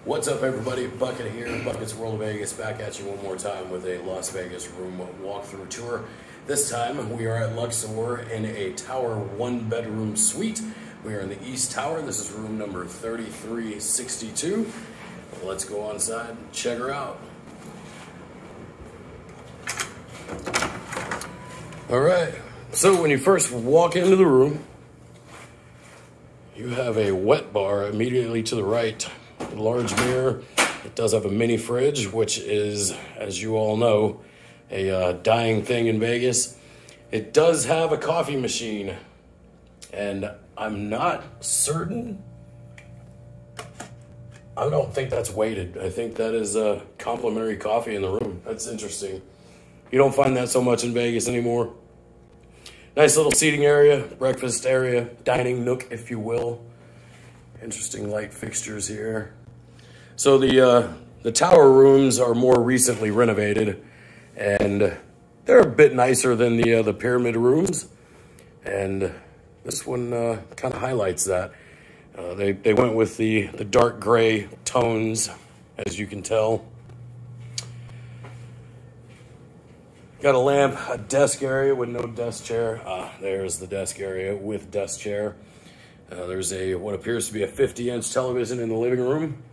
What's up, everybody? Bucket here, Bucket's World of Vegas, back at you one more time with a Las Vegas room walkthrough tour. This time we are at Luxor in a tower one-bedroom suite. We are in the East Tower. This is room number 3362. Let's go on inside and check her out. All right, so when you first walk into the room, you have a wet bar immediately to the right. A large mirror. It does have a mini fridge, which is, as you all know, a dying thing in Vegas. It does have a coffee machine, and I'm not certain. I don't think that's weighted. I think that is a complimentary coffee in the room. That's interesting. You don't find that so much in Vegas anymore. Nice little seating area, breakfast area, dining nook, if you will. Interesting light fixtures here. So the tower rooms are more recently renovated, and they're a bit nicer than the pyramid rooms. And this one kind of highlights that. They went with the dark gray tones, as you can tell. Got a lamp, a desk area with no desk chair. There's the desk area with desk chair. There's what appears to be a 50-inch television in the living room.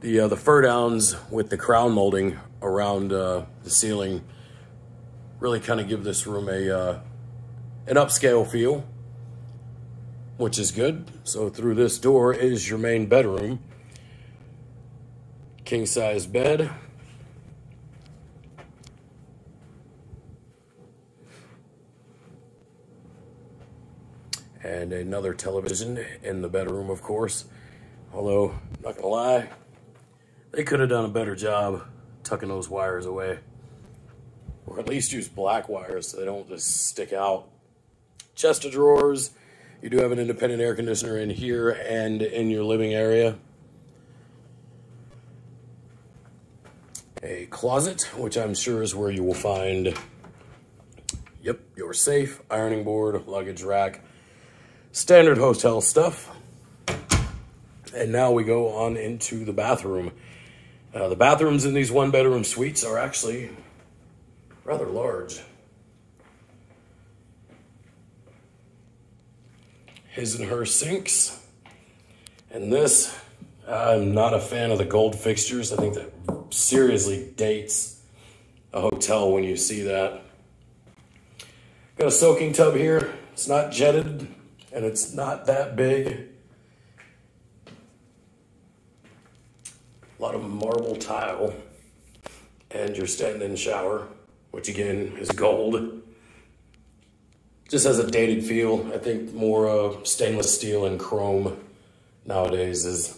The fur downs with the crown molding around the ceiling really kind of give this room an upscale feel, which is good. So through this door is your main bedroom. King-size bed. And another television in the bedroom, of course. Although, not gonna lie, they could have done a better job tucking those wires away. Or at least use black wires so they don't just stick out. Chest of drawers. You do have an independent air conditioner in here and in your living area. A closet, which I'm sure is where you will find, yep, your safe, ironing board, luggage rack, standard hotel stuff. And now we go on into the bathroom. The bathrooms in these one-bedroom suites are actually rather large. His and her sinks. And this, I'm not a fan of the gold fixtures. I think that seriously dates a hotel when you see that. Got a soaking tub here. It's not jetted, and it's not that big. A lot of marble tile, and your stand-in shower, which again is gold. Just has a dated feel. I think more stainless steel and chrome nowadays is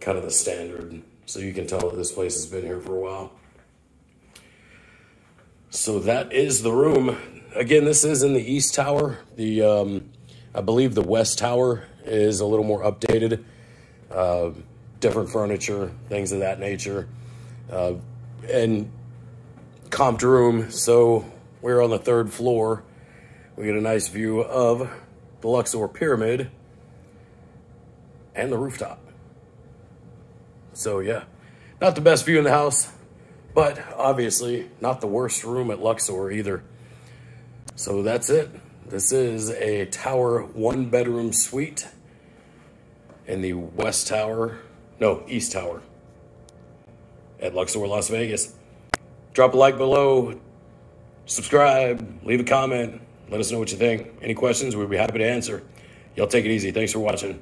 kind of the standard. So you can tell that this place has been here for a while. So that is the room. Again, this is in the East Tower. I believe the West Tower is a little more updated. Different furniture, things of that nature. And comped room, so we're on the 3rd floor. We get a nice view of the Luxor Pyramid and the rooftop. So yeah, not the best view in the house, but obviously not the worst room at Luxor either. So that's it. This is a tower one-bedroom suite in the East Tower at Luxor, Las Vegas. Drop a like below, subscribe, leave a comment, let us know what you think. Any questions, we'd be happy to answer. Y'all take it easy. Thanks for watching.